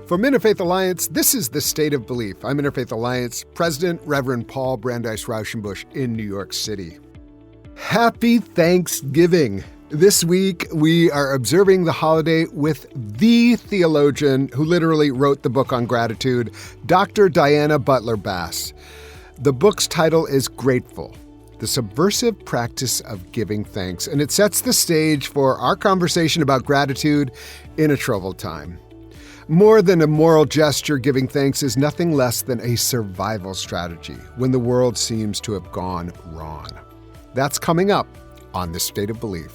From Interfaith Alliance, this is The State of Belief. I'm Interfaith Alliance President Reverend Paul Brandeis Raushenbush in New York City. Happy Thanksgiving! This week, we are observing the holiday with the theologian who literally wrote the book on gratitude, Dr. Diana Butler Bass. The book's title is Grateful: The Subversive Practice of Giving Thanks, and it sets the stage for our conversation about gratitude in a troubled time. More than a moral gesture, giving thanks is nothing less than a survival strategy when the world seems to have gone wrong. That's coming up on The State of Belief.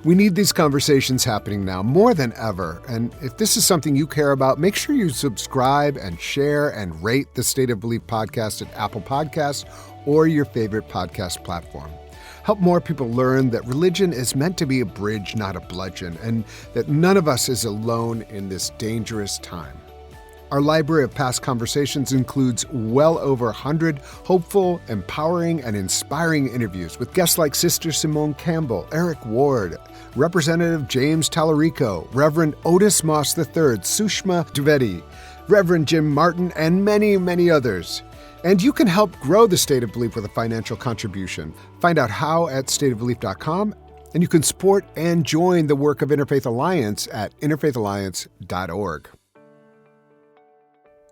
We need these conversations happening now more than ever, and if this is something you care about, make sure you subscribe and share and rate the State of Belief podcast at Apple Podcasts or your favorite podcast platform. Help more people learn that religion is meant to be a bridge, not a bludgeon, and that none of us is alone in this dangerous time. Our library of past conversations includes well over 100 hopeful, empowering, and inspiring interviews with guests like Sister Simone Campbell, Eric Ward, Representative James Tallarico, Reverend Otis Moss III, Sushma Dwivedi, Reverend Jim Martin, and many, many others. And you can help grow the State of Belief with a financial contribution. Find out how at stateofbelief.com, and you can support and join the work of Interfaith Alliance at interfaithalliance.org.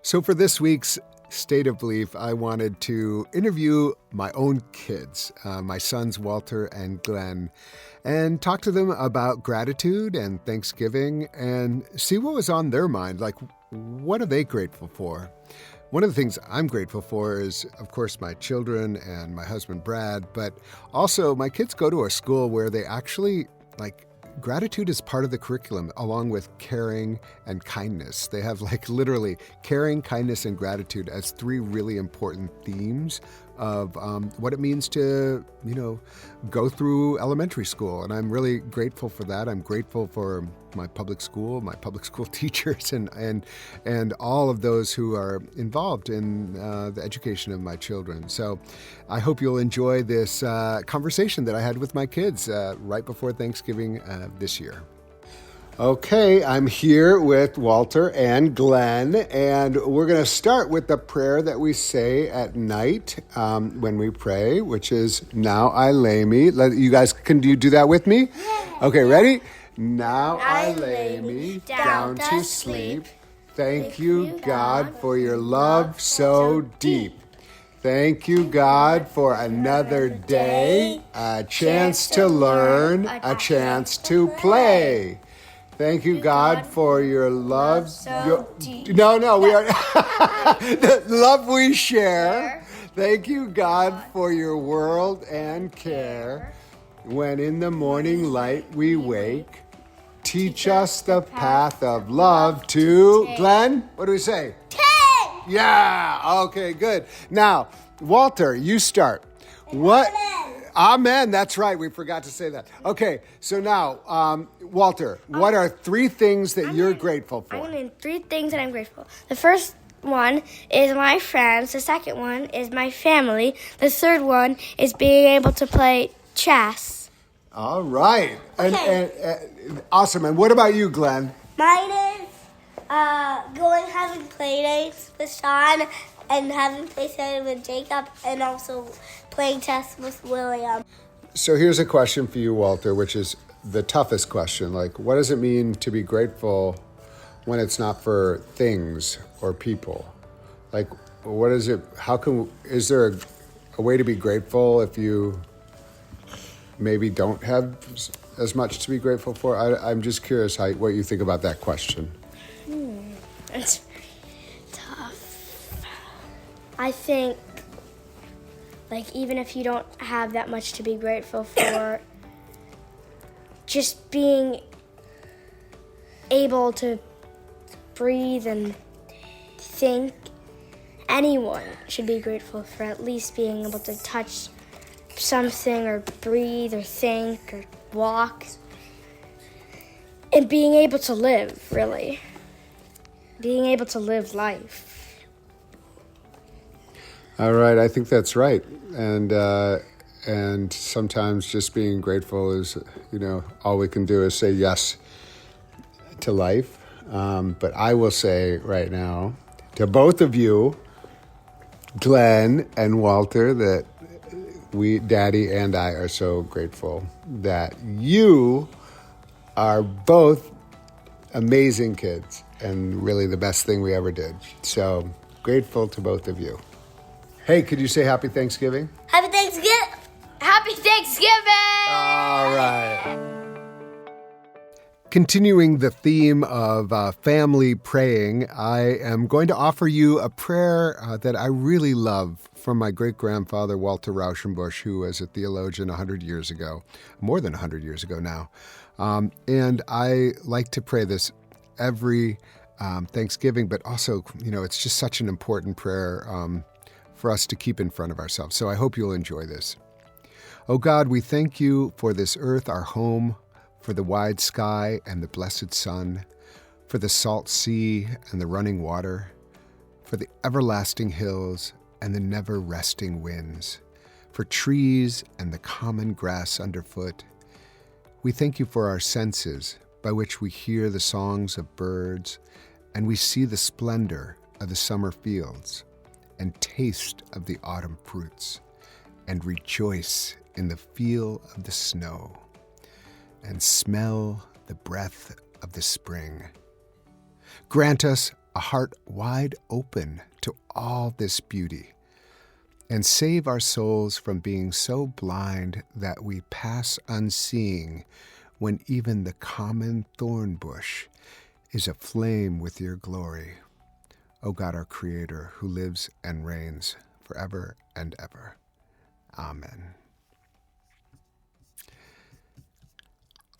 So for this week's State of Belief, I wanted to interview my own kids, my sons Walter and Glenn, and talk to them about gratitude and Thanksgiving and see what was on their mind. Like, what are they grateful for? One of the things I'm grateful for is, of course, my children and my husband, Brad, but also my kids go to a school where they actually, gratitude is part of the curriculum, along with caring and kindness. They have literally caring, kindness, and gratitude as three really important themes of what it means to, go through elementary school. And I'm really grateful for that. I'm grateful for my public school teachers, and all of those who are involved in the education of my children. So I hope you'll enjoy this conversation that I had with my kids right before Thanksgiving this year. Okay, I'm here with Walter and Glenn, and we're going to start with the prayer that we say at night when we pray, which is, Now I lay me. You guys, can you do that with me? Yeah. Okay, ready? Now I lay me down to sleep. Thank you, God, for your love so deep. Thank you, God, for another day, a chance to learn, a chance to play. Thank you, God, for your love. We are the love we share. Thank you, God, for your world and care. When in the morning light we wake, teach us the path of love to Glenn. What do we say? Take. Yeah. Okay, good. Now, Walter, you start. What? Amen. That's right. We forgot to say that. Okay. So now, Walter, what are three things that you're grateful for? I'm going to name three things that I'm grateful for. The first one is my friends. The second one is my family. The third one is being able to play chess. All right. Okay. And awesome. And what about you, Glenn? Mine is having play dates with Sean and having play dates with Jacob, and also playing chess with William. So here's a question for you, Walter, which is the toughest question. What does it mean to be grateful when it's not for things or people? What is it? Is there a way to be grateful if you maybe don't have as much to be grateful for? I'm just curious what you think about that question. It's tough. I think, even if you don't have that much to be grateful for, just being able to breathe and think, anyone should be grateful for at least being able to touch something or breathe or think or walk. And being able to live, really. Being able to live life. All right, I think that's right. And sometimes just being grateful is, all we can do is say yes to life. But I will say right now to both of you, Glenn and Walter, that Daddy and I are so grateful that you are both amazing kids and really the best thing we ever did. So grateful to both of you. Hey, could you say Happy Thanksgiving? Happy Thanksgiving! Happy Thanksgiving! All right. Continuing the theme of family praying, I am going to offer you a prayer that I really love from my great-grandfather, Walter Raushchenbusch, who was a theologian 100 years ago, more than 100 years ago now. And I like to pray this every Thanksgiving, but also, it's just such an important prayer for us to keep in front of ourselves. So I hope you'll enjoy this. Oh God, we thank you for this earth, our home, for the wide sky and the blessed sun, for the salt sea and the running water, for the everlasting hills and the never-resting winds, for trees and the common grass underfoot. We thank you for our senses, by which we hear the songs of birds, and we see the splendor of the summer fields, and taste of the autumn fruits, and rejoice in the feel of the snow, and smell the breath of the spring. Grant us a heart wide open to all this beauty, and save our souls from being so blind that we pass unseeing when even the common thorn bush is aflame with your glory. O God, our Creator, who lives and reigns forever and ever. Amen.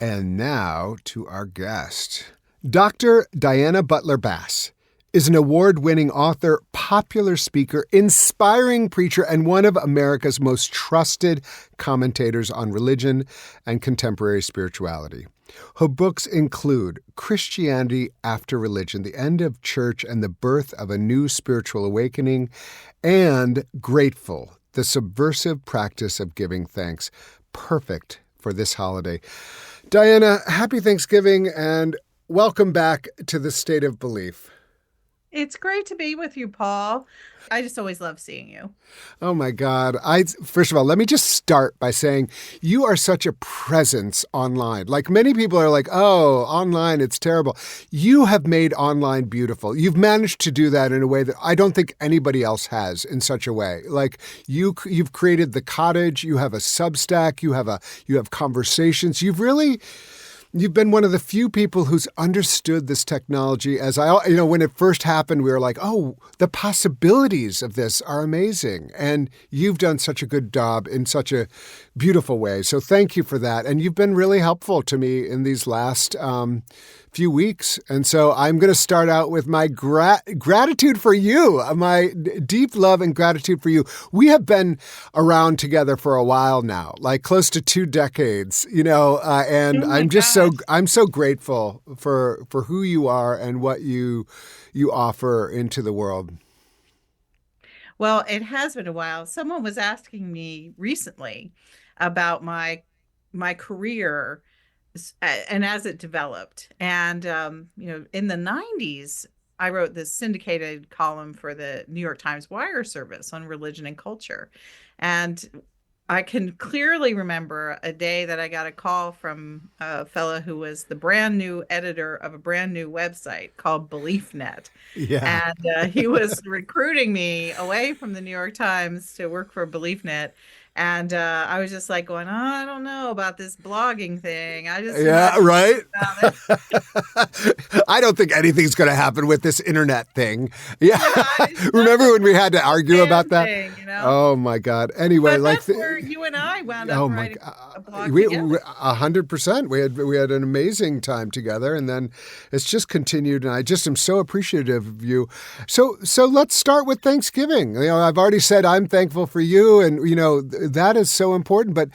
And now to our guest. Dr. Diana Butler Bass is an award-winning author, popular speaker, inspiring preacher, and one of America's most trusted commentators on religion and contemporary spirituality. Her books include Christianity After Religion, The End of Church and the Birth of a New Spiritual Awakening, and Grateful, The Subversive Practice of Giving Thanks. Perfect for this holiday. Diana, happy Thanksgiving and welcome back to the State of Belief. It's great to be with you, Paul. I just always love seeing you. Oh my God. First of all, let me just start by saying you are such a presence online. Like many people are like, oh, online, it's terrible. You have made online beautiful. You've managed to do that in a way that I don't think anybody else has in such a way. Like you've created the cottage, you have a Substack, you have conversations. You've been one of the few people who's understood this technology when it first happened, we were like, oh, the possibilities of this are amazing. And you've done such a good job in such a beautiful way. So thank you for that. And you've been really helpful to me in these last few weeks. And so I'm going to start out with my gratitude for you, my deep love and gratitude for you. We have been around together for a while now, like close to 2 decades, and I'm so grateful for who you are and what you offer into the world. Well, it has been a while. Someone was asking me recently about my career and as it developed. And, in the 90s, I wrote this syndicated column for the New York Times Wire service on religion and culture. And I can clearly remember a day that I got a call from a fellow who was the brand new editor of a brand new website called BeliefNet. Yeah. And he was recruiting me away from the New York Times to work for BeliefNet. And I was just like going, oh, I don't know about this blogging thing. Right. I don't think anything's going to happen with this internet thing. Yeah. Remember when we had to argue about that? Thing, Oh my God. Anyway, but that's where you and I wound up writing a blog together. 100%. We had an amazing time together, and then it's just continued. And I just am so appreciative of you. So let's start with Thanksgiving. I've already said I'm thankful for you, and that is so important. But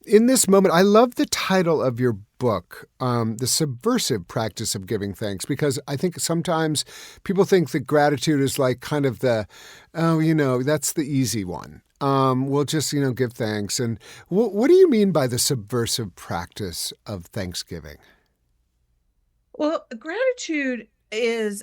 in this moment, I love the title of your book, The Subversive Practice of Giving Thanks, because I think sometimes people think that gratitude is like kind of that's the easy one. We'll just, give thanks. And what do you mean by the subversive practice of Thanksgiving? Well, gratitude is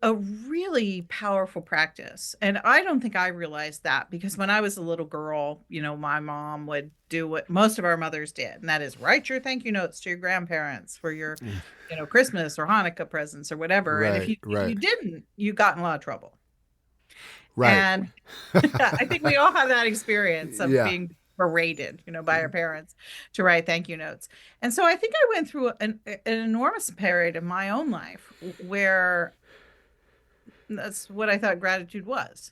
a really powerful practice. And I don't think I realized that because when I was a little girl, my mom would do what most of our mothers did, and that is write your thank you notes to your grandparents for your, Christmas or Hanukkah presents or whatever. And if Right, you right, didn't, you got in a lot of trouble. right. And I think we all have that experience of Yeah. being berated, by our parents to write thank you notes. And so I think I went through an enormous period of my own life where that's what I thought gratitude was,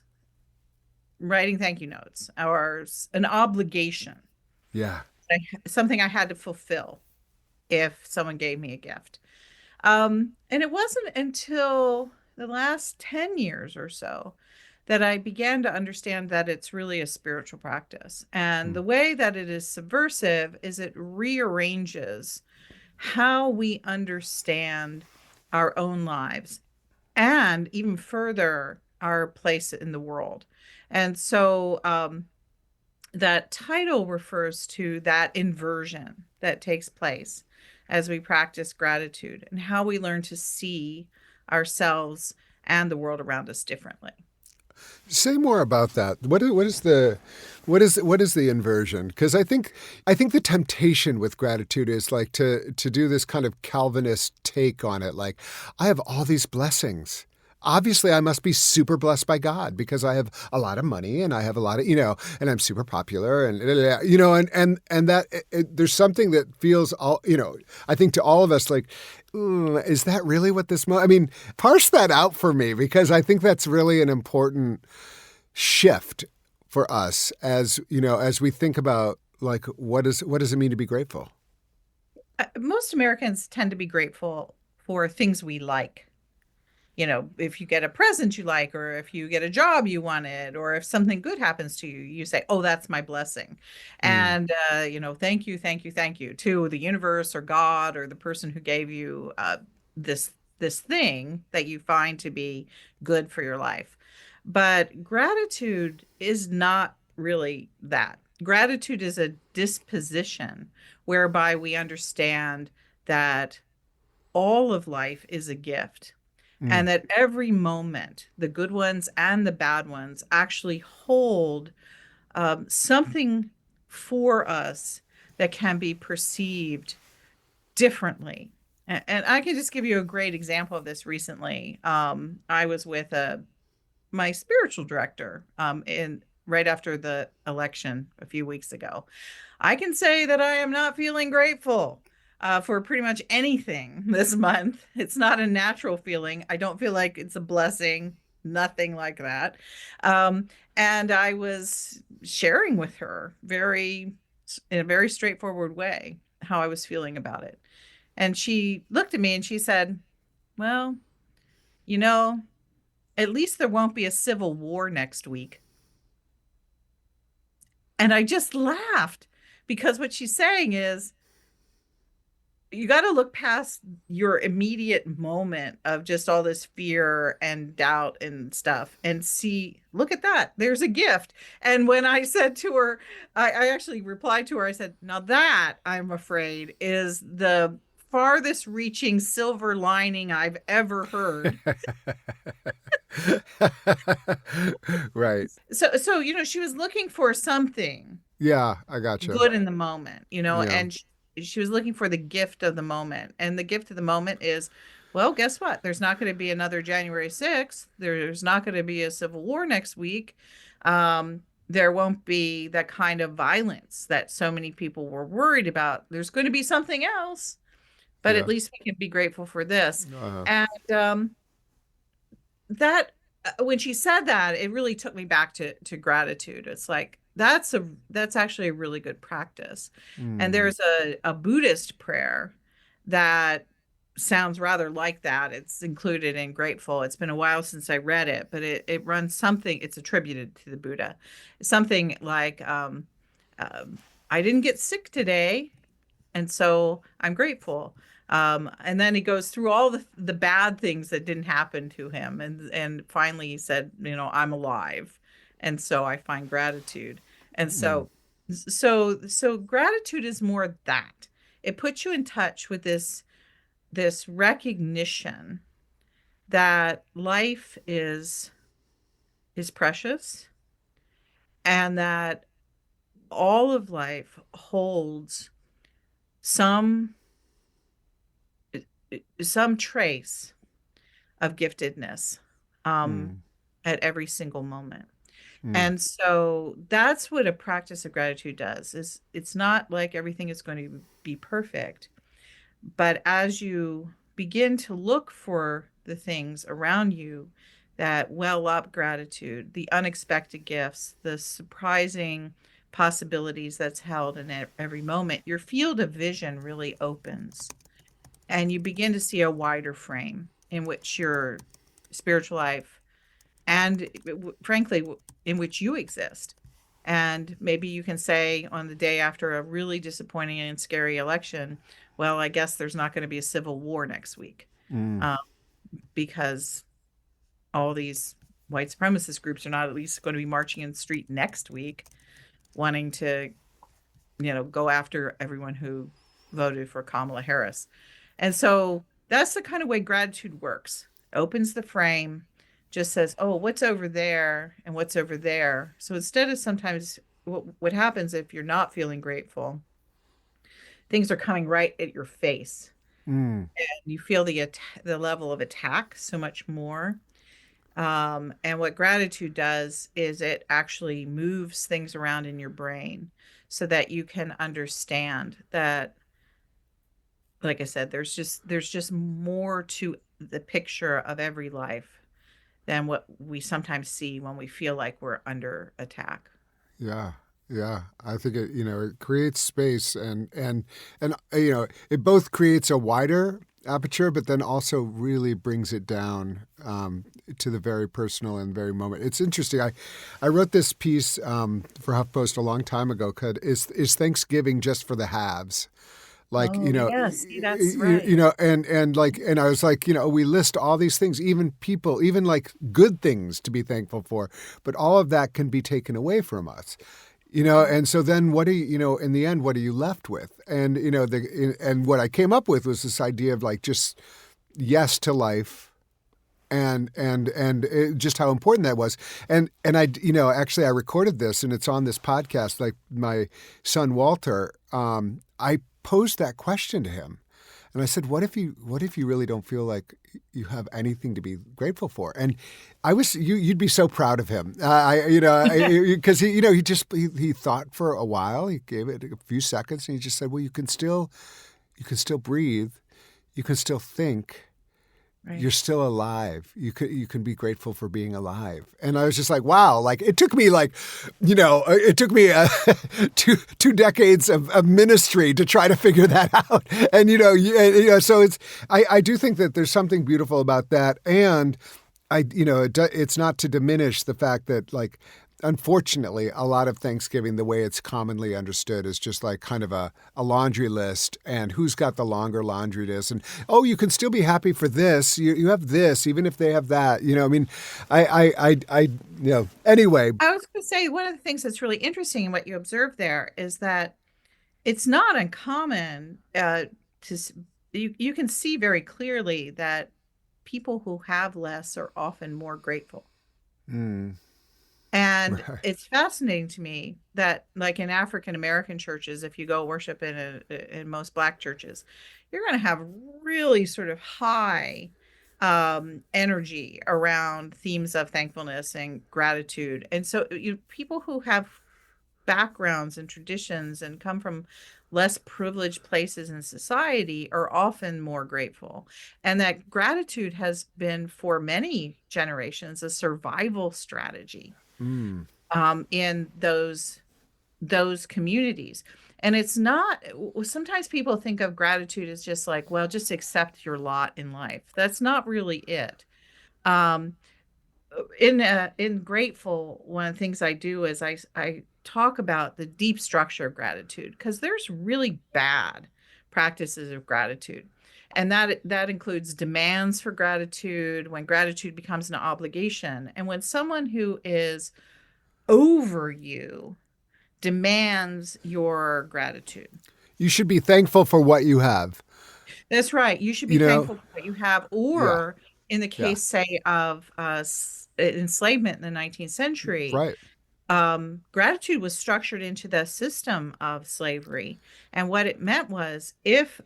writing thank you notes or an obligation, Yeah. something I had to fulfill if someone gave me a gift. And it wasn't until the last 10 years or so that I began to understand that it's really a spiritual practice. And Mm. the way that it is subversive is it rearranges how we understand our own lives and even further our place in the world. And so that title refers to that inversion that takes place as we practice gratitude and how we learn to see ourselves and the world around us differently. Say more about that. What is the inversion? Because I think the temptation with gratitude is like to do this kind of Calvinist take on it. Like, I have all these blessings. Obviously, I must be super blessed by God because I have a lot of money and I have a lot of, and I'm super popular and that there's something that feels I think to all of us like, is that really what this? I mean, parse that out for me because I think that's really an important shift for us as we think about like what does it mean to be grateful? Most Americans tend to be grateful for things we like. If you get a present you like, or if you get a job you wanted, or if something good happens to you, you say, oh, that's my blessing. Mm. And, thank you, thank you, thank you to the universe or God or the person who gave you this thing that you find to be good for your life. But gratitude is not really that. Gratitude is a disposition whereby we understand that all of life is a gift Mm. and that every moment, the good ones and the bad ones, actually hold something for us that can be perceived differently. And I can just give you a great example of this recently. I was with my spiritual director in right after the election a few weeks ago. I can say that I am not feeling grateful for pretty much anything this month. It's not a natural feeling. I don't feel like it's a blessing, nothing like that. Um, and I was sharing with her in a very straightforward way how I was feeling about it. And she looked at me and she said, well, you know, at least there won't be a civil war next week. And I just laughed because what she's saying is, you got to look past your immediate moment of just all this fear and doubt and stuff and see, look at that. There's a gift. And when I said to her, I actually replied to her, I said, now that I'm afraid is the farthest reaching silver lining I've ever heard. Right. So, she was looking for something Yeah, I gotcha. good in the moment, Yeah. and she was looking for the gift of the moment. And the gift of the moment is, well, guess what? There's not going to be another January 6th. There's not going to be a civil war next week. There won't be that kind of violence that so many people were worried about. There's going to be something else, but at Yeah. least we can be grateful for this. Uh-huh. And that when she said that, it really took me back to gratitude. It's like that's actually a really good practice. And Mm. there's a Buddhist prayer that sounds rather like that. It's included in Grateful. It's been a while since I read it, but it runs something. It's attributed to the Buddha, something like I didn't get sick today, and so I'm grateful. And then he goes through all the bad things that didn't happen to him, and finally he said, I'm alive, and so I find gratitude. And Mm. so gratitude is more that it puts you in touch with this recognition that life is precious, and that all of life holds some some trace of giftedness um, Mm, at every single moment. mm, And so that's what a practice of gratitude does. Is it's not like everything is going to be perfect, but as you begin to look for the things around you that well up gratitude, the unexpected gifts, the surprising possibilities that's held in every moment, your field of vision really opens, and you begin to see a wider frame in which your spiritual life and frankly in which you exist. And maybe you can say on the day after a really disappointing and scary election, well, I guess there's not going to be a civil war next week, mm. um, because all these white supremacist groups are not at least going to be marching in the street next week wanting to, go after everyone who voted for Kamala Harris. And so that's the kind of way gratitude works. It opens the frame, just says, oh, what's over there and what's over there. So instead of sometimes what happens if you're not feeling grateful, things are coming right at your face. Mm. And you feel the level of attack so much more. And what gratitude does is it actually moves things around in your brain so that you can understand that, like I said, there's just more to the picture of every life than what we sometimes see when we feel like we're under attack. Yeah. Yeah, I think it creates space and it both creates a wider aperture, but then also really brings it down to the very personal and very moment. It's interesting. I wrote this piece for HuffPost a long time ago. Is Thanksgiving just for the haves? Like Oh, yes, see, that's right. and I was like, we list all these things, even people, even like good things to be thankful for, but all of that can be taken away from us. And so then what do in the end, what are you left with? And, and what I came up with was this idea of like just yes to life and just how important that was. And I, actually I recorded this and it's on this podcast, like my son, Walter, I posed that question to him. And I said, what if you really don't feel like you have anything to be grateful for? And you'd be so proud of him. Because he thought for a while, he gave it a few seconds and he just said, well, you can still breathe. You can still think. Right. You're still alive. You can be grateful for being alive. And I was just like, wow. Like it took me two decades of ministry to try to figure that out. And so I do think that there's something beautiful about that. And it's not to diminish the fact that like, unfortunately, a lot of Thanksgiving, the way it's commonly understood, is just like kind of a laundry list and who's got the longer laundry list. And, oh, you can still be happy for this. You have this, even if they have that. I mean, anyway. I was going to say one of the things that's really interesting in what you observed there is that it's not uncommon you can see very clearly that people who have less are often more grateful. Mm. And it's fascinating to me that, like in African American churches, if you go worship in most Black churches, you're going to have really sort of high energy around themes of thankfulness and gratitude. And so, people who have backgrounds and traditions and come from less privileged places in society are often more grateful. And that gratitude has been for many generations a survival strategy. Mm. In those communities. And it's not, sometimes people think of gratitude as just like, well, just accept your lot in life. That's not really it. In Grateful, one of the things I do is I talk about the deep structure of gratitude, because there's really bad practices of gratitude. And that includes demands for gratitude, when gratitude becomes an obligation, and when someone who is over you demands your gratitude. You should be thankful for what you have. That's right. You should be thankful for what you have, or in the Yeah. case, say, of enslavement in the 19th century, Right. gratitude was structured into the system of slavery. And what it meant was if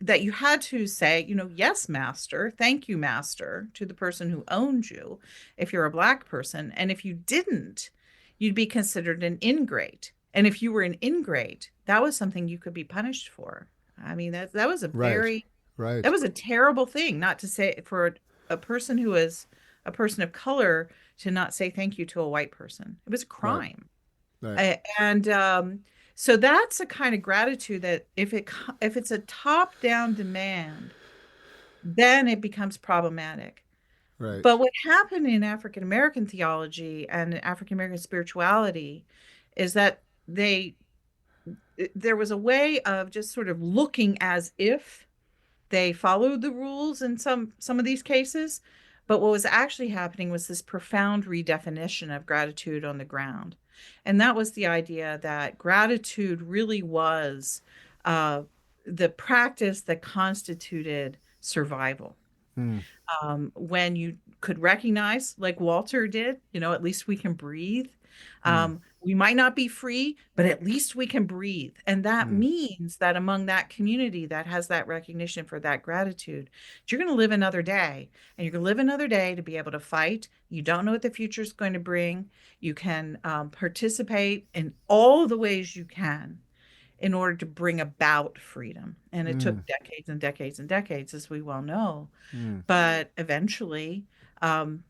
that you had to say, yes, master, thank you, master, to the person who owned you, if you're a Black person. And if you didn't, you'd be considered an ingrate. And if you were an ingrate, that was something you could be punished for. I mean, that was a Right. very, that Right. was a terrible thing, not to say for a person who is a person of color to not say thank you to a white person. It was a Right. crime. Right. And so that's a kind of gratitude that if it's a top-down demand, then it becomes problematic. Right. But what happened in African American theology and African American spirituality is that there was a way of just sort of looking as if they followed the rules in some of these cases, but what was actually happening was this profound redefinition of gratitude on the ground. And that was the idea that gratitude really was uh, the practice that constituted survival. Hmm. When you could recognize, like Walter did, at least we can breathe. Hmm. We might not be free, but at least we can breathe. And that Hmm. means that among that community that has that recognition for that gratitude, you're going to live another day, and you're going to live another day to be able to fight. You don't know what the future is going to bring. You can participate in all the ways you can in order to bring about freedom. And it Hmm. took decades and decades and decades, as we well know. Hmm. But eventually, um,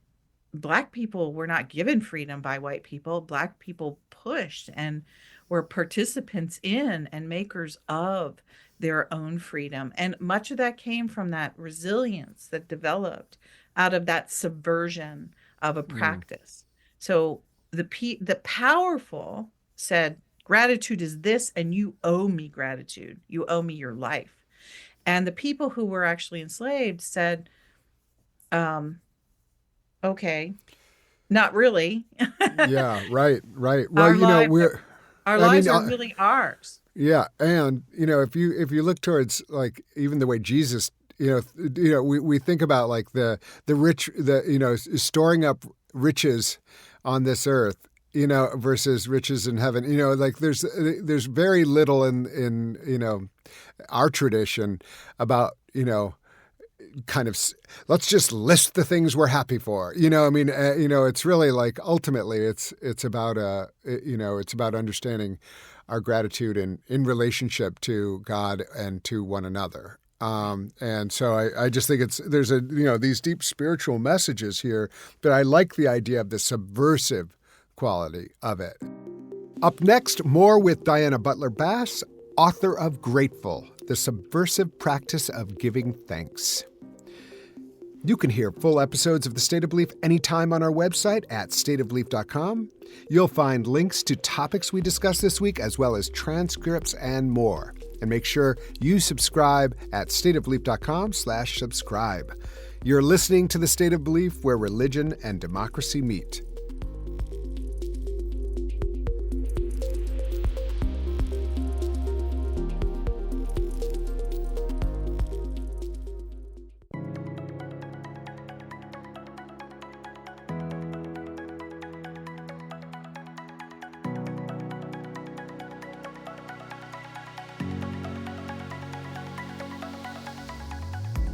Black people were not given freedom by white people. Black people pushed and were participants in and makers of their own freedom. And much of that came from that resilience that developed out of that subversion of a Hmm. practice. So the powerful said, gratitude is this, and you owe me gratitude. You owe me your life. And the people who were actually enslaved said, um, okay, not really. Yeah. Right. Right. Well, Our lives our I mean, lives are really ours. yeah, and if you look towards like even the way Jesus, we think about like the rich, storing up riches on this earth, versus riches in heaven. Like there's very little in our tradition about kind of let's just list the things we're happy for. I mean, it's really like ultimately it's about it's about understanding our gratitude in relationship to God and to one another. And so I just think there's these deep spiritual messages here, but I like the idea of the subversive quality of it. Up next, more with Diana Butler Bass, author of Grateful, the subversive practice of giving thanks. You can hear full episodes of The State of Belief anytime on our website at stateofbelief.com. You'll find links to topics we discussed this week, as well as transcripts and more. And make sure you subscribe at stateofbelief.com/subscribe. You're listening to The State of Belief, where religion and democracy meet.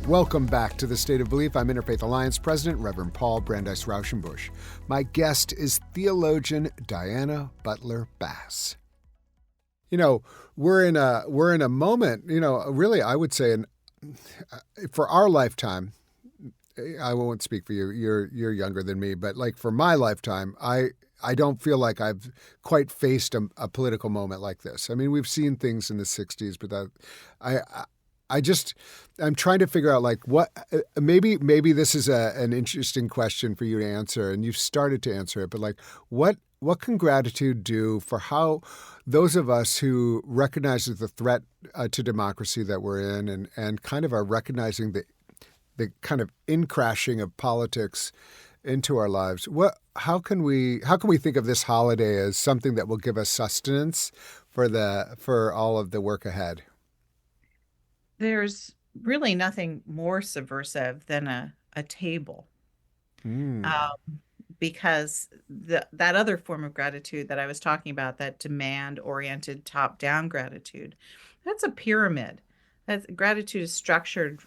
Welcome back to The State of Belief. I'm Interfaith Alliance President, Reverend Paul Brandeis Raushenbush. My guest is theologian Diana Butler Bass. We're in a moment, really, I would say, for our lifetime. I won't speak for you. You're younger than me, but like for my lifetime, I don't feel like I've quite faced a political moment like this. I mean, we've seen things in the '60s, but I'm trying to figure out like what maybe this is an interesting question for you to answer, and you've started to answer it. But like, what can gratitude do for how those of us who recognize the threat to democracy that we're in, and kind of are recognizing the kind of incrashing of politics into our lives? How can we think of this holiday as something that will give us sustenance for all of the work ahead? There's really nothing more subversive than a table. Mm. Because that other form of gratitude that I was talking about, that demand-oriented top-down gratitude, that's a pyramid. Gratitude is structured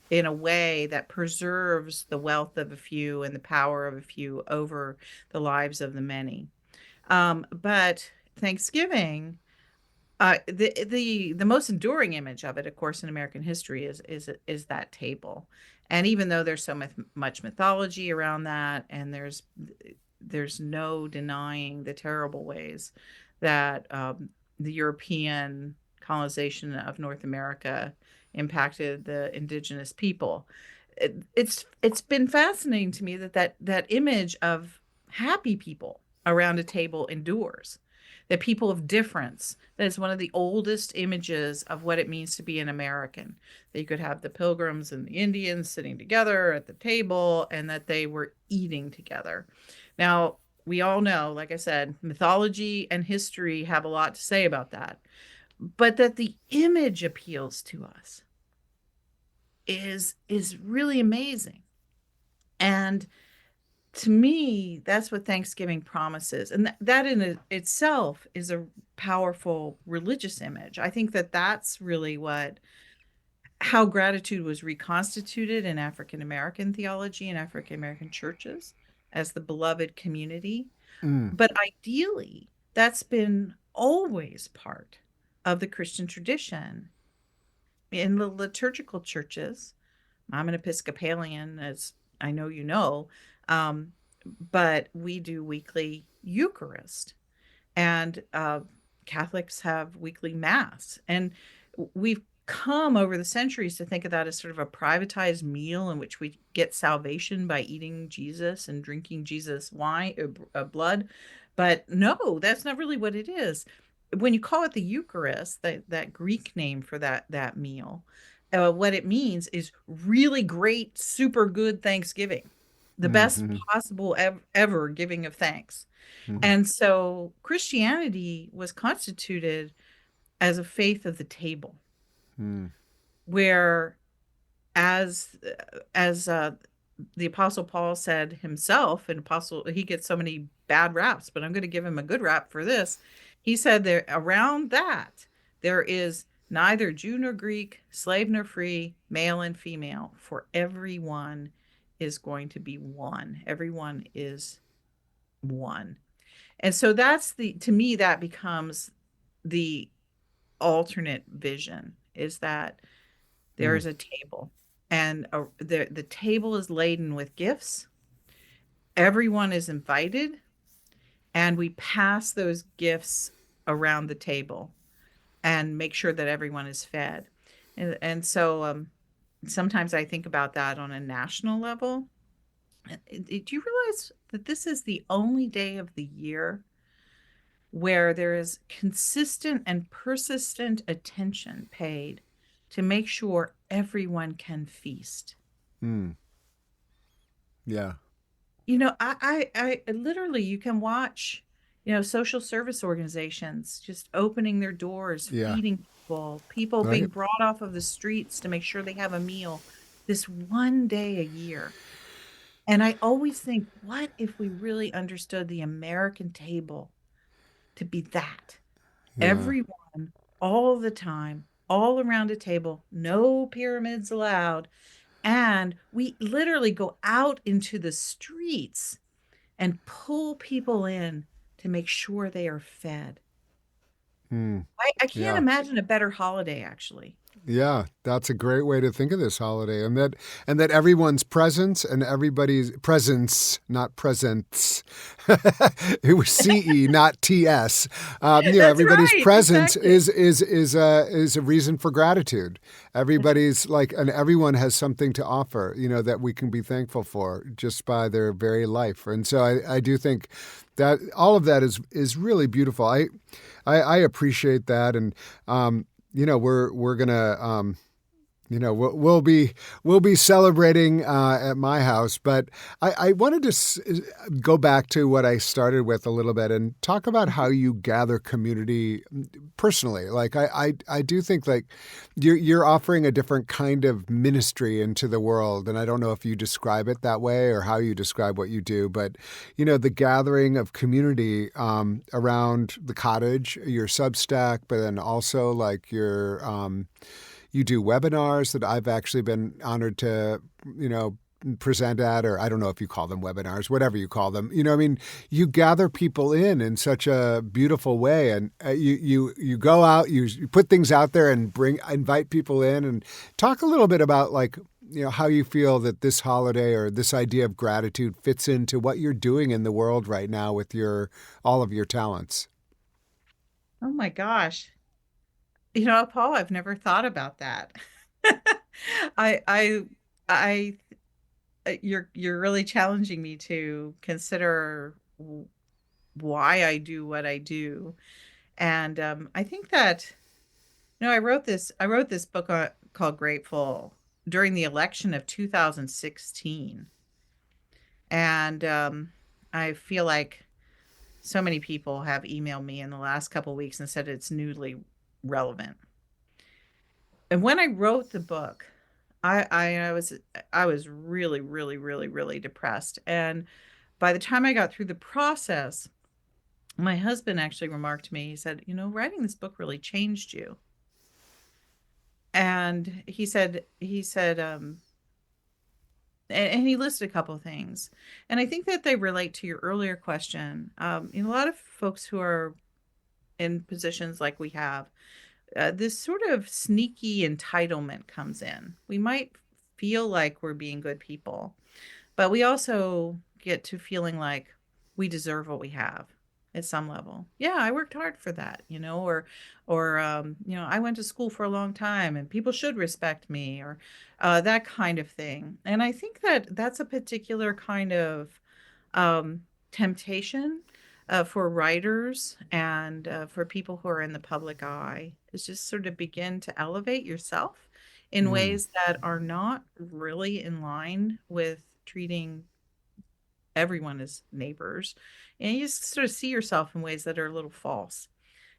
in a way that preserves the wealth of a few and the power of a few over the lives of the many. But Thanksgiving, the most enduring image of it, of course, in American history is that table. And even though there's so much mythology around that, and there's no denying the terrible ways that the European colonization of North America impacted the indigenous people. It's been fascinating to me that image of happy people around a table endures. That people of difference, that is one of the oldest images of what it means to be an American. That you could have the Pilgrims and the Indians sitting together at the table, and that they were eating together. Now, we all know, like I said, mythology and history have a lot to say about that, but that the image appeals to us is really amazing. And to me, that's what Thanksgiving promises. And that in itself is a powerful religious image. I think that that's really how gratitude was reconstituted in African American theology and African American churches as the beloved community. Mm. But ideally, that's been always part of the Christian tradition in the liturgical churches. I'm an Episcopalian, as I know you know, but we do weekly Eucharist, and Catholics have weekly Mass. And we've come over the centuries to think of that as sort of a privatized meal in which we get salvation by eating Jesus and drinking Jesus wine, blood. But no, that's not really what it is. When you call it the Eucharist, that Greek name for that meal, what it means is really great, super good Thanksgiving, the best Mm-hmm. possible ever giving of thanks. Mm-hmm. And so Christianity was constituted as a faith of the table, Mm. where as the Apostle Paul said himself, and apostle, he gets so many bad raps, but I'm going to give him a good rap for this. He said there around that there is neither Jew nor Greek, slave nor free, male and female, for everyone is going to be one. Everyone is one. And so to me, that becomes the alternate vision, is that there is a table, and the table is laden with gifts. Everyone is invited, and we pass those gifts around the table and make sure that everyone is fed. And so sometimes I think about that on a national level. Do you realize that this is the only day of the year where there is consistent and persistent attention paid to make sure everyone can feast? Mm. Yeah. You know, I literally, you can watch, social service organizations just opening their doors, Yeah. feeding people being Right. brought off of the streets to make sure they have a meal this one day a year. And I always think, what if we really understood the American table to be that? Yeah. Everyone, all the time, all around a table, no pyramids allowed. And we literally go out into the streets and pull people in to make sure they are fed. Mm. I can't Yeah. imagine a better holiday, actually. Yeah, that's a great way to think of this holiday, and that everyone's presence and everybody's presence, not presents. It was CE, not TS. That's Everybody's right, presence exactly. is a reason for gratitude. Everybody's and everyone has something to offer, that we can be thankful for just by their very life. And so I do think that all of that is really beautiful. I appreciate that, and we're gonna we'll be celebrating at my house. But I wanted to go back to what I started with a little bit and talk about how you gather community personally. Like I do think like you're offering a different kind of ministry into the world, and I don't know if you describe it that way or how you describe what you do. But the gathering of community around the cottage, your Substack, but then also like your you do webinars that I've actually been honored to, present at, or I don't know if you call them webinars, whatever you call them. I mean, you gather people in such a beautiful way, and you go out, you put things out there and invite people in, and talk a little bit about like, how you feel that this holiday or this idea of gratitude fits into what you're doing in the world right now with all of your talents. Oh my gosh. Paul, I've never thought about that. I, I, you're really challenging me to consider why I do what I do, and I think that I wrote this book called Grateful during the election of 2016, and I feel like so many people have emailed me in the last couple of weeks and said it's newly relevant. And when I wrote the book, I was really, really, really, really depressed. And by the time I got through the process, my husband actually remarked to me, he said, writing this book really changed you. And he said, and he listed a couple of things. And I think that they relate to your earlier question. A lot of folks who are in positions like we have, this sort of sneaky entitlement comes in. We might feel like we're being good people, but we also get to feeling like we deserve what we have at some level. Yeah, I worked hard for that, or I went to school for a long time and people should respect me, or that kind of thing. And I think that that's a particular kind of temptation for writers and for people who are in the public eye, is just sort of begin to elevate yourself in ways that are not really in line with treating everyone as neighbors. And you just sort of see yourself in ways that are a little false.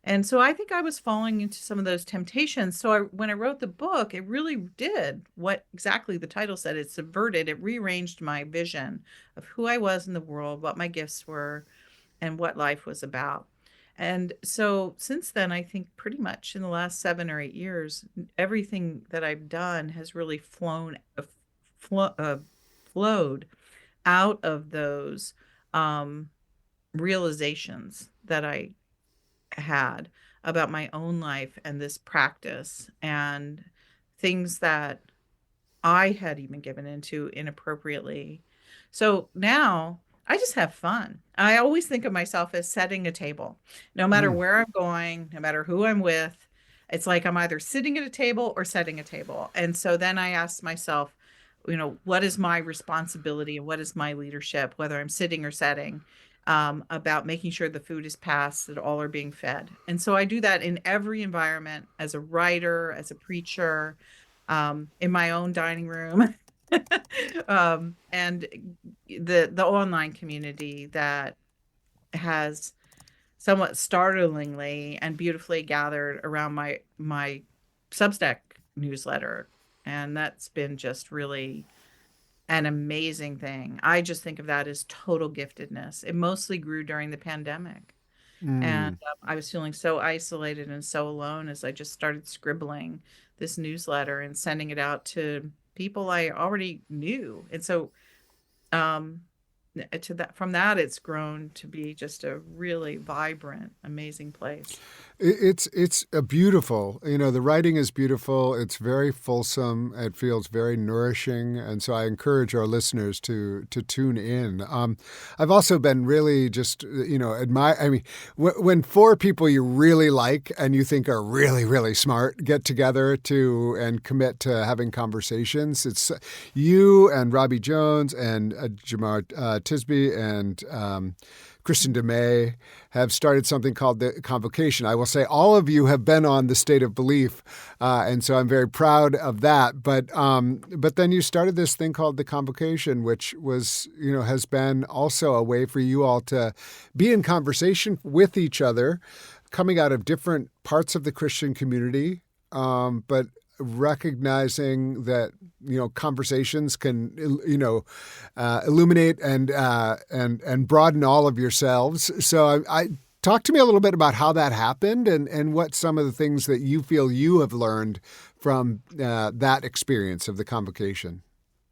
And so I think I was falling into some of those temptations. So when I wrote the book, it really did what exactly the title said. It subverted, it rearranged my vision of who I was in the world, what my gifts were, and what life was about. And so since then, I think pretty much in the last 7 or 8 years, everything that I've done has really flowed out of those realizations that I had about my own life and this practice, and things that I had even given into inappropriately. So now I just have fun. I always think of myself as setting a table. No matter where I'm going, no matter who I'm with, it's like I'm either sitting at a table or setting a table. And so then I ask myself, what is my responsibility and what is my leadership, whether I'm sitting or setting, about making sure the food is passed, that all are being fed. And so I do that in every environment, as a writer, as a preacher, in my own dining room. And the online community that has somewhat startlingly and beautifully gathered around my Substack newsletter. And that's been just really an amazing thing. I just think of that as total giftedness. It mostly grew during the pandemic. And I was feeling so isolated and so alone as I just started scribbling this newsletter and sending it out to people I already knew. And so from that, it's grown to be just a really vibrant, amazing place. It's a beautiful, the writing is beautiful. It's very fulsome. It feels very nourishing. And so I encourage our listeners to tune in. I've also been really just, admire. I mean, when 4 people you really like and you think are really, really smart get together and commit to having conversations, it's you and Robbie Jones and Jamar Tisby and Christian DeMay have started something called the Convocation. I will say all of you have been on the State of Belief, and so I'm very proud of that. But then you started this thing called the Convocation, which was, has been also a way for you all to be in conversation with each other, coming out of different parts of the Christian community, but recognizing that conversations can illuminate and broaden all of yourselves. So I talk to me a little bit about how that happened and what some of the things that you feel you have learned from that experience of the Convocation.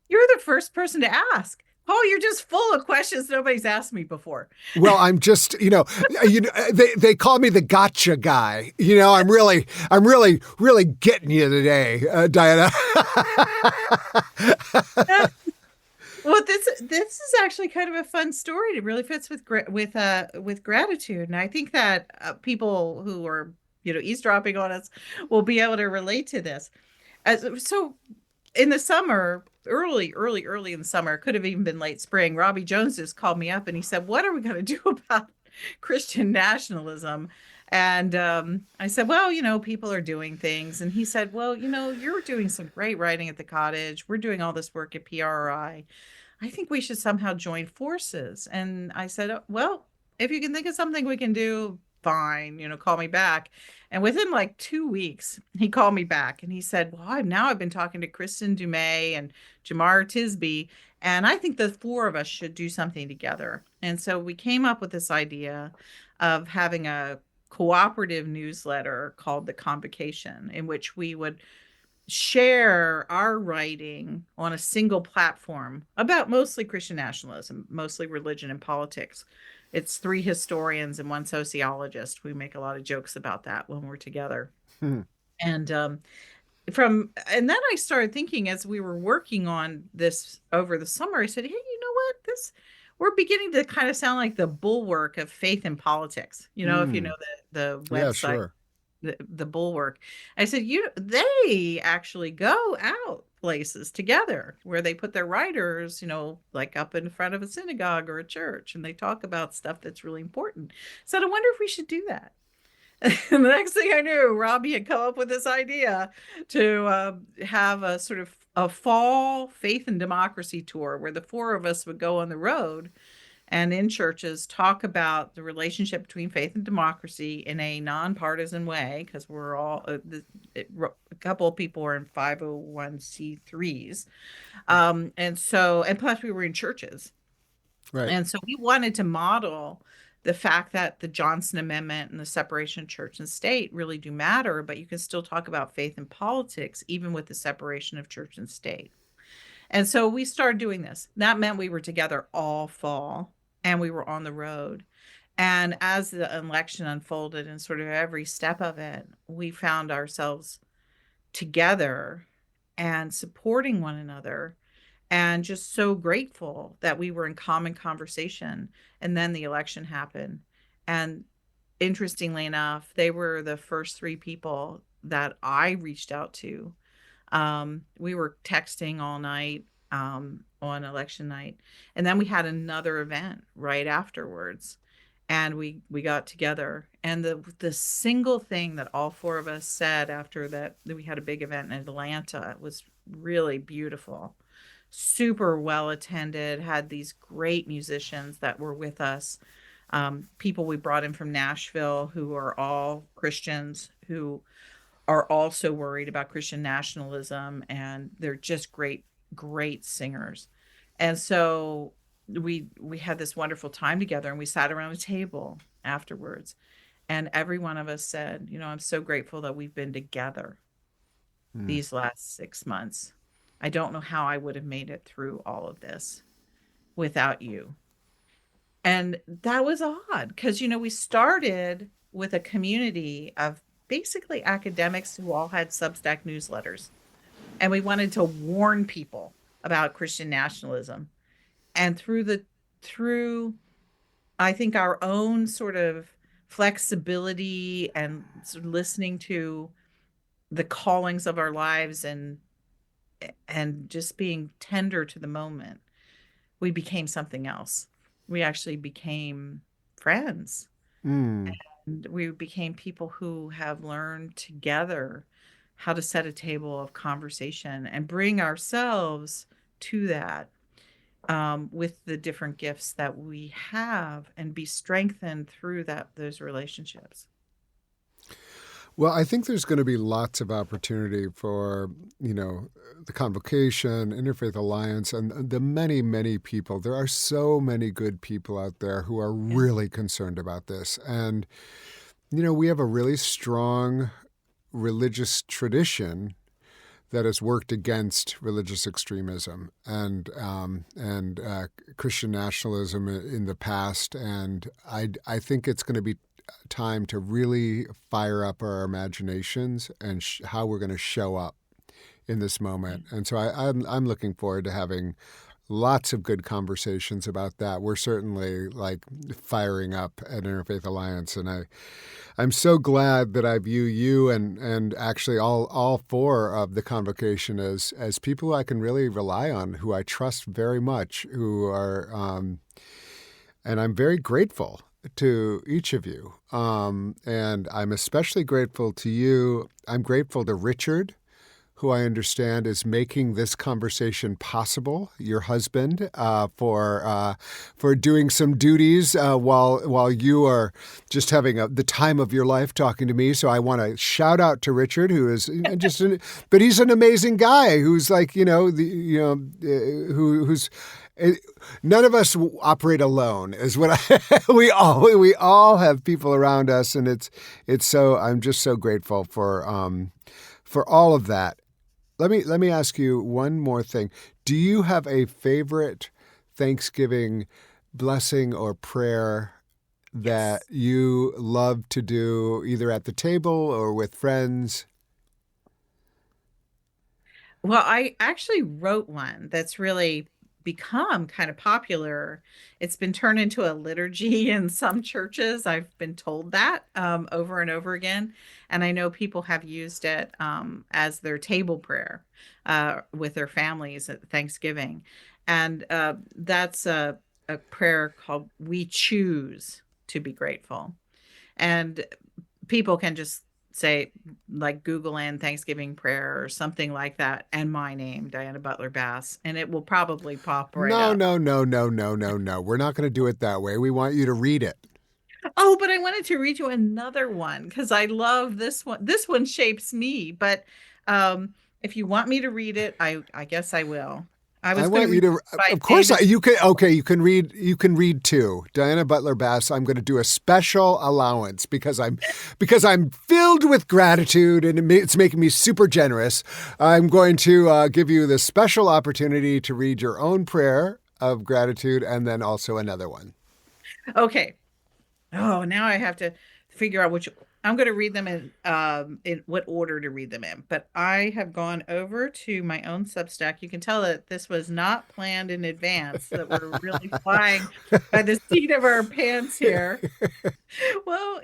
You're the first person to ask. Oh, you're just full of questions nobody's asked me before. Well, I'm just, they call me the gotcha guy. I'm really getting you today, Diana. Well, this is actually kind of a fun story. It really fits with gratitude, and I think that people who are eavesdropping on us will be able to relate to this. So, in the summer, early in the summer, could have even been late spring, Robbie Jones just called me up and he said, "What are we going to do about Christian nationalism?" And I said, "Well, people are doing things." And he said, "Well, you're doing some great writing at the cottage. We're doing all this work at PRI. I think we should somehow join forces." And I said, "Well, if you can think of something we can do, fine, call me back." And within like 2 weeks, he called me back and he said, "Well, I've been talking to Kristen Dumais and Jamar Tisby, and I think the four of us should do something together." And so we came up with this idea of having a cooperative newsletter called The Convocation, in which we would share our writing on a single platform about mostly Christian nationalism, mostly religion and politics. It's 3 historians and 1 sociologist. We make a lot of jokes about that when we're together. Hmm. And then I started thinking, as we were working on this over the summer, I said, "Hey, you know what? We're beginning to kind of sound like the bulwark of faith and politics." If you know the website. Yeah, sure. The bulwark. I said, they actually go out places together where they put their writers, like up in front of a synagogue or a church, and they talk about stuff that's really important. So I wonder if we should do that. And the next thing I knew, Robbie had come up with this idea to have a sort of a fall faith and democracy tour where the 4 of us would go on the road and in churches talk about the relationship between faith and democracy in a nonpartisan way, because we're all a couple of people are in 501c3s, and plus we were in churches, Right. and so we wanted to model the fact that the Johnson Amendment and the separation of church and state really do matter, but you can still talk about faith and politics even with the separation of church and state. And so we started doing this. That meant we were together all fall and we were on the road. And as the election unfolded and sort of every step of it, we found ourselves together and supporting one another and just so grateful that we were in common conversation. And then the election happened. And interestingly enough, they were the first 3 people that I reached out to. We were texting all night on election night, and then we had another event right afterwards, and we got together. And the single thing that all 4 of us said after that we had a big event in Atlanta, it was really beautiful, super well attended, had these great musicians that were with us, people we brought in from Nashville who are all Christians who are also worried about Christian nationalism, and they're just great singers. And so we had this wonderful time together, and we sat around a table afterwards, and every one of us said, "I'm so grateful that we've been together these last 6 months. I don't know how I would have made it through all of this without you." And that was odd because, we started with a community of basically academics who all had Substack newsletters. And we wanted to warn people about Christian nationalism. And through I think our own sort of flexibility and sort of listening to the callings of our lives and just being tender to the moment, we became something else. We actually became friends. Mm. And we became people who have learned together how to set a table of conversation and bring ourselves to that, with the different gifts that we have, and be strengthened through those relationships. Well, I think there's going to be lots of opportunity for, the Convocation, Interfaith Alliance, and the many, many people. There are so many good people out there who are Yeah. really concerned about this. And, we have a really strong religious tradition that has worked against religious extremism and Christian nationalism in the past. And I think it's going to be time to really fire up our imaginations and how we're going to show up in this moment. And so I'm looking forward to having lots of good conversations about that. We're certainly like firing up at Interfaith Alliance, and I'm so glad that I view you and actually all four of the Convocation as people I can really rely on, who I trust very much, who are and I'm very grateful to each of you. And I'm especially grateful to you. I'm grateful to Richard, who I understand is making this conversation possible, your husband, for doing some duties while you are just having the time of your life talking to me. So I want to shout out to Richard, who is but he's an amazing guy who's like, who's. None of us operate alone, is what we all have people around us, and it's so I'm just so grateful for all of that. Let me ask you one more thing. Do you have a favorite Thanksgiving blessing or prayer that you love to do, either at the table or with friends? Well, I actually wrote one that's really become kind of popular. It's been turned into a liturgy in some churches. I've been told that over and over again. And I know people have used it as their table prayer with their families at Thanksgiving. And that's a prayer called "We Choose to Be Grateful." And people can just say, like, Google in Thanksgiving prayer or something like that, and my name, Diana Butler Bass, and it will probably pop right No, up. no, no, no, no, no, no. We're not going to do it that way. We want you to read it. Oh, but I wanted to read you another one because I love this one. This one shapes me, but if you want me to read it, I guess I will. I I was going to want you read to, by of course, David. you can. Okay, you can read too. Diana Butler Bass. I'm going to do a special allowance because I'm filled with gratitude and it's making me super generous. I'm going to give you the special opportunity to read your own prayer of gratitude and then also another one. Okay. Oh, now I have to figure out which. I'm going to read them in what order to read them in. But I have gone over to my own Substack. You can tell that this was not planned in advance, that we're really flying by the seat of our pants here. Well,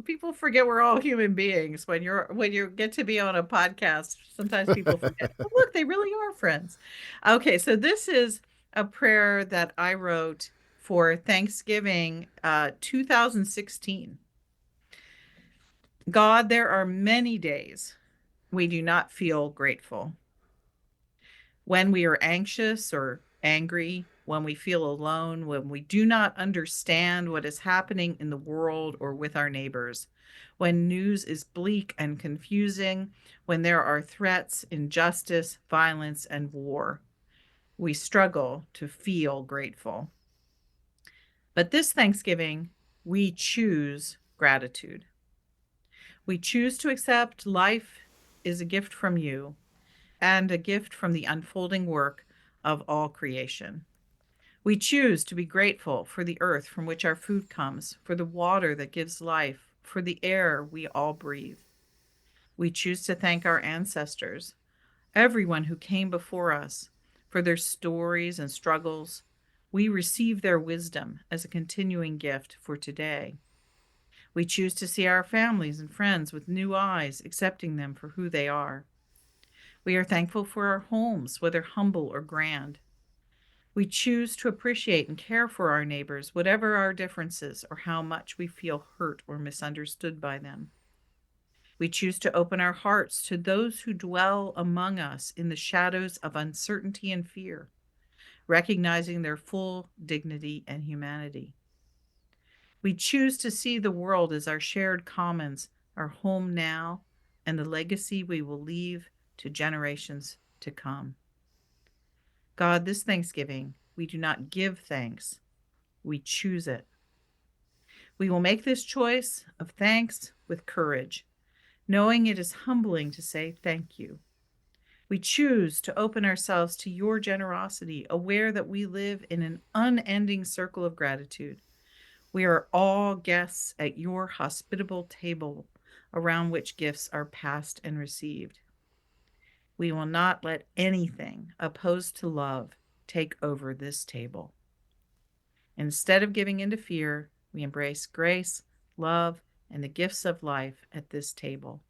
people forget we're all human beings when you get to be on a podcast. Sometimes people forget. Oh, look, they really are friends. Okay, so this is a prayer that I wrote for Thanksgiving 2016. God, there are many days we do not feel grateful. When we are anxious or angry, when we feel alone, when we do not understand what is happening in the world or with our neighbors, when news is bleak and confusing, when there are threats, injustice, violence, and war, we struggle to feel grateful. But this Thanksgiving, we choose gratitude. We choose to accept life is a gift from you and a gift from the unfolding work of all creation. We choose to be grateful for the earth from which our food comes, for the water that gives life, for the air we all breathe. We choose to thank our ancestors, everyone who came before us, for their stories and struggles. We receive their wisdom as a continuing gift for today. We choose to see our families and friends with new eyes, accepting them for who they are. We are thankful for our homes, whether humble or grand. We choose to appreciate and care for our neighbors, whatever our differences or how much we feel hurt or misunderstood by them. We choose to open our hearts to those who dwell among us in the shadows of uncertainty and fear, recognizing their full dignity and humanity. We choose to see the world as our shared commons, our home now, and the legacy we will leave to generations to come. God, this Thanksgiving, we do not give thanks, we choose it. We will make this choice of thanks with courage, knowing it is humbling to say thank you. We choose to open ourselves to your generosity, aware that we live in an unending circle of gratitude. We are all guests at your hospitable table around which gifts are passed and received. We will not let anything opposed to love take over this table. Instead of giving into fear, we embrace grace, love, and the gifts of life at this table.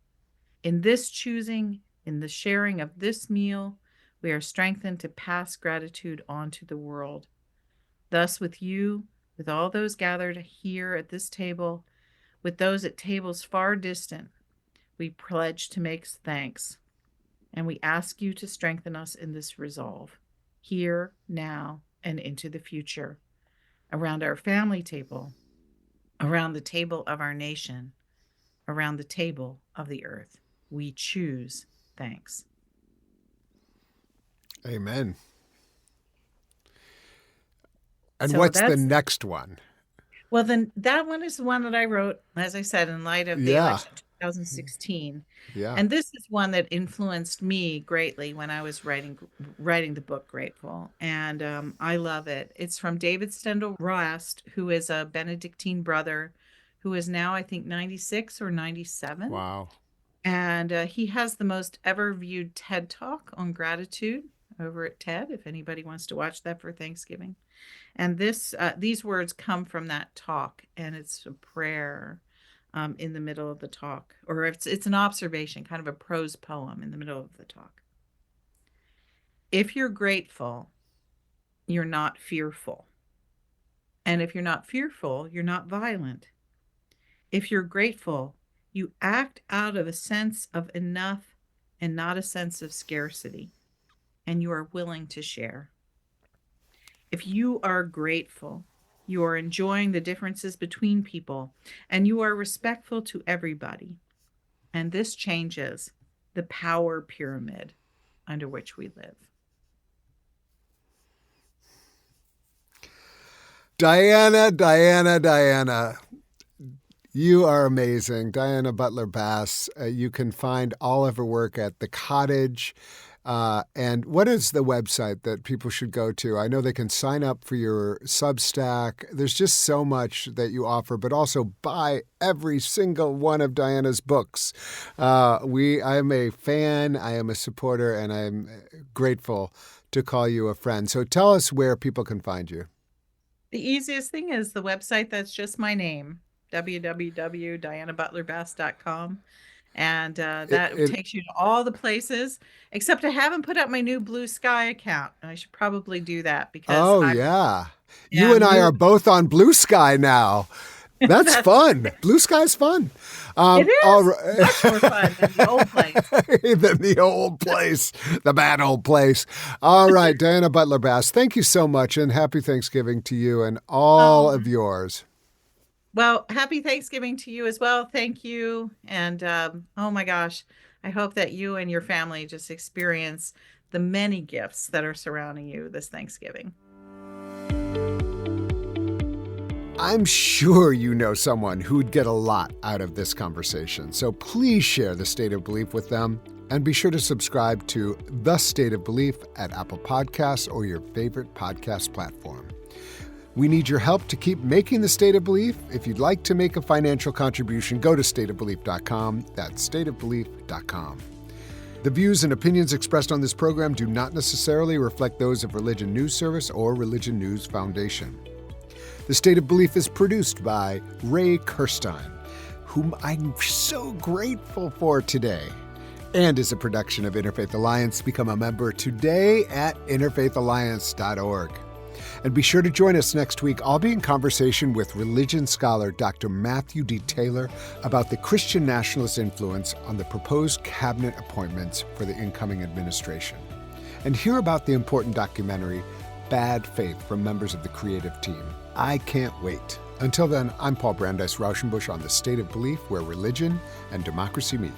In this choosing, in the sharing of this meal, we are strengthened to pass gratitude on to the world. Thus, with you, with all those gathered here at this table, with those at tables far distant, we pledge to make thanks. And we ask you to strengthen us in this resolve, here, now, and into the future, around our family table, around the table of our nation, around the table of the earth. We choose thanks. Amen. And So what's the next one? Well, then that one is the one that I wrote, as I said, in light of the election of 2016. Yeah. And this is one that influenced me greatly when I was writing the book Grateful. And I love it. It's from David Stendhal Rast, who is a Benedictine brother who is now, I think, 96 or 97. Wow. And he has the most ever viewed TED Talk on gratitude over at TED, if anybody wants to watch that for Thanksgiving. And these words come from that talk, and it's a prayer in the middle of the talk, or it's an observation, kind of a prose poem in the middle of the talk. If you're grateful, you're not fearful. And if you're not fearful, you're not violent. If you're grateful, you act out of a sense of enough and not a sense of scarcity, and you are willing to share. If you are grateful, you are enjoying the differences between people, and you are respectful to everybody. And this changes the power pyramid under which we live. Diana. You are amazing. Diana Butler Bass. You can find all of her work at The Cottage. And what is the website that people should go to? I know they can sign up for your Substack. There's just so much that you offer, but also buy every single one of Diana's books. I am a fan, I am a supporter, and I'm grateful to call you a friend. So tell us where people can find you. The easiest thing is the website that's just my name, www.dianabutlerbass.com. And that takes you to all the places, except I haven't put up my new Blue Sky account. I should probably do that because you and I are both on Blue Sky now. That's fun. Blue Sky's fun. It is much more fun than the old place. The bad old place. All right, Diana Butler Bass, thank you so much, and happy Thanksgiving to you and all of yours. Well, happy Thanksgiving to you as well. Thank you. And oh my gosh, I hope that you and your family just experience the many gifts that are surrounding you this Thanksgiving. I'm sure you know someone who'd get a lot out of this conversation. So please share The State of Belief with them, and be sure to subscribe to The State of Belief at Apple Podcasts or your favorite podcast platform. We need your help to keep making The State of Belief. If you'd like to make a financial contribution, go to stateofbelief.com. That's stateofbelief.com. The views and opinions expressed on this program do not necessarily reflect those of Religion News Service or Religion News Foundation. The State of Belief is produced by Ray Kirstein, whom I'm so grateful for today, and is a production of Interfaith Alliance. Become a member today at interfaithalliance.org. And be sure to join us next week. I'll be in conversation with religion scholar Dr. Matthew D. Taylor about the Christian nationalist influence on the proposed cabinet appointments for the incoming administration. And hear about the important documentary Bad Faith from members of the creative team. I can't wait. Until then, I'm Brandeis Raushenbush on The State of Belief, where religion and democracy meet.